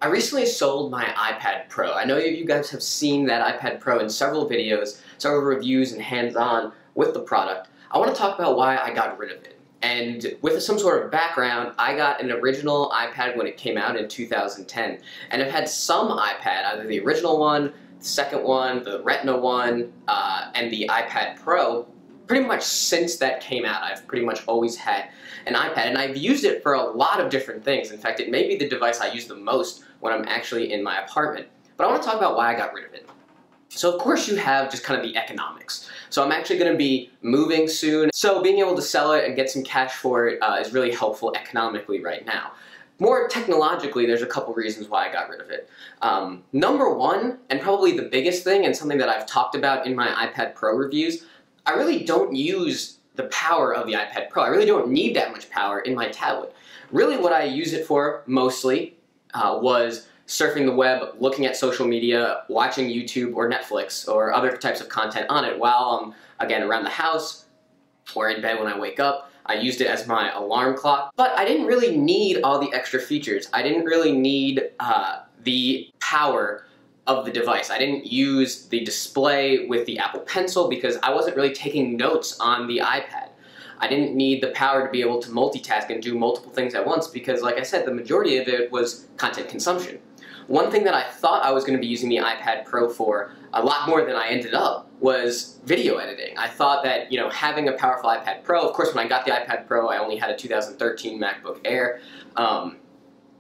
I recently sold my iPad Pro. I know you guys have seen that iPad Pro in several videos, several reviews and hands-on with the product. I want to talk about why I got rid of it. And with some sort of background, I got an original iPad when it came out in 2010. And I've had some iPad, either the original one, the second one, the Retina one, and the iPad Pro. Pretty much since that came out, I've pretty much always had an iPad, and I've used it for a lot of different things. In fact, it may be the device I use the most when I'm actually in my apartment. But I want to talk about why I got rid of it. So of course you have just kind of the economics. So I'm actually going to be moving soon, so being able to sell it and get some cash for it is really helpful economically right now. More technologically, there's a couple reasons why I got rid of it. Number one, and probably the biggest thing, and something that I've talked about in my iPad Pro reviews, I really don't use the power of the iPad Pro. I really don't need that much power in my tablet. Really what I use it for mostly was surfing the web, looking at social media, watching YouTube or Netflix or other types of content on it while I'm, again, around the house or in bed when I wake up. I used it as my alarm clock, but I didn't really need all the extra features. I didn't really need the power of the device. I didn't use the display with the Apple Pencil because I wasn't really taking notes on the iPad. I didn't need the power to be able to multitask and do multiple things at once because, like I said, the majority of it was content consumption. One thing that I thought I was going to be using the iPad Pro for a lot more than I ended up was video editing. I thought that, you know, having a powerful iPad Pro, of course when I got the iPad Pro I only had a 2013 MacBook Air,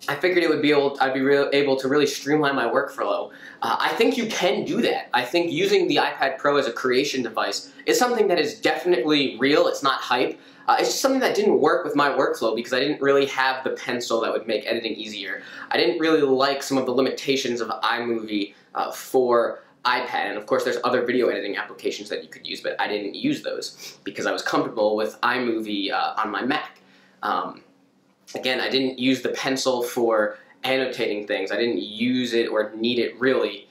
I figured I'd be able to really streamline my workflow. I think you can do that. I think using the iPad Pro as a creation device is something that is definitely real. It's not hype. It's just something that didn't work with my workflow because I didn't really have the pencil that would make editing easier. I didn't really like some of the limitations of iMovie for iPad, and of course there's other video editing applications that you could use, but I didn't use those because I was comfortable with iMovie on my Mac. Again, I didn't use the pencil for annotating things. I didn't use it or need it really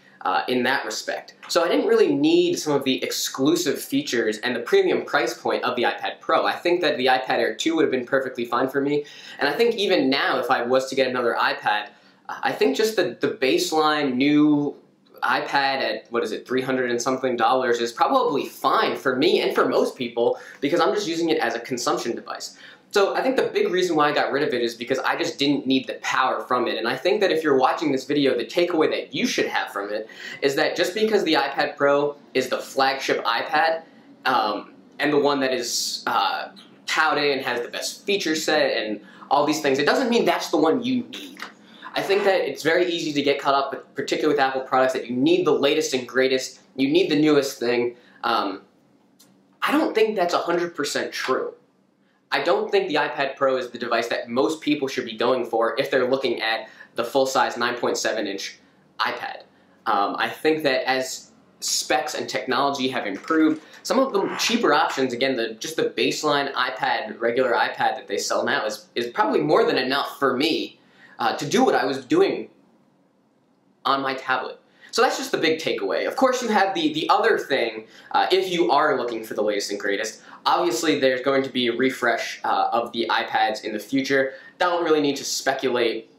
in that respect. So I didn't really need some of the exclusive features and the premium price point of the iPad Pro. I think that the iPad Air 2 would have been perfectly fine for me. And I think even now, if I was to get another iPad, I think just the baseline new iPad at, what is it, $300 and something is probably fine for me and for most people because I'm just using it as a consumption device. So I think the big reason why I got rid of it is because I just didn't need the power from it. And I think that if you're watching this video, the takeaway that you should have from it is that just because the iPad Pro is the flagship iPad and the one that is touted and has the best feature set and all these things, it doesn't mean that's the one you need. I think that it's very easy to get caught up, with, particularly with Apple products, that you need the latest and greatest, you need the newest thing. I don't think that's 100% true. I don't think the iPad Pro is the device that most people should be going for if they're looking at the full-size 9.7-inch iPad. I think that as specs and technology have improved, some of the cheaper options, again, just the baseline iPad, regular iPad that they sell now is probably more than enough for me to do what I was doing on my tablet. So that's just the big takeaway. Of course, you have the other thing, if you are looking for the latest and greatest. Obviously, there's going to be a refresh of the iPads in the future. Don't really need to speculate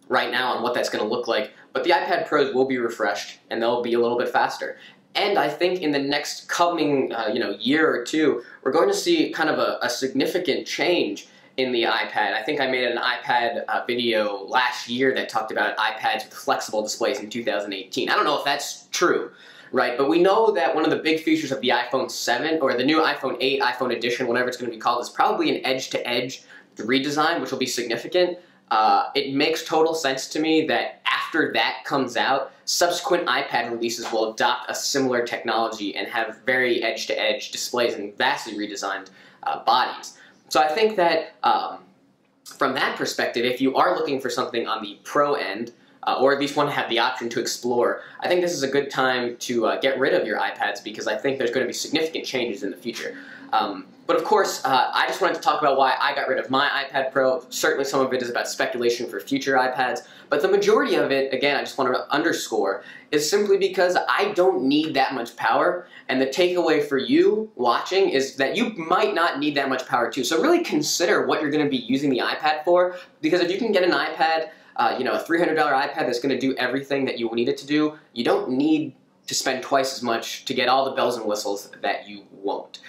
right now on what that's going to look like, but the iPad Pros will be refreshed, and they'll be a little bit faster. And I think in the next coming year or two, we're going to see kind of a significant change in the iPad. I think I made an iPad video last year that talked about iPads with flexible displays in 2018. I don't know if that's true, right? But we know that one of the big features of the iPhone 7, or the new iPhone 8, iPhone Edition, whatever it's going to be called, is probably an edge-to-edge redesign, which will be significant. It makes total sense to me that after that comes out, subsequent iPad releases will adopt a similar technology and have very edge-to-edge displays and vastly redesigned bodies. So I think that from that perspective, if you are looking for something on the Pro end, or at least want to have the option to explore, I think this is a good time to get rid of your iPads because I think there's going to be significant changes in the future. But of course, I just wanted to talk about why I got rid of my iPad Pro. Certainly some of it is about speculation for future iPads, but the majority of it, again, I just want to underscore, is simply because I don't need that much power, and the takeaway for you watching is that you might not need that much power too. So really consider what you're going to be using the iPad for, because if you can get an iPad a $300 iPad that's going to do everything that you need it to do, you don't need to spend twice as much to get all the bells and whistles that you won't.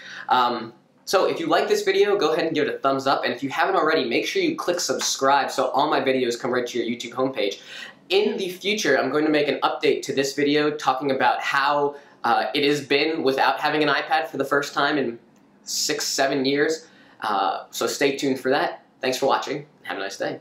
So if you like this video, go ahead and give it a thumbs up, and if you haven't already, make sure you click subscribe so all my videos come right to your YouTube homepage. In the future, I'm going to make an update to this video talking about how it has been without having an iPad for the first time in 6-7 years. So stay tuned for that. Thanks for watching. Have a nice day.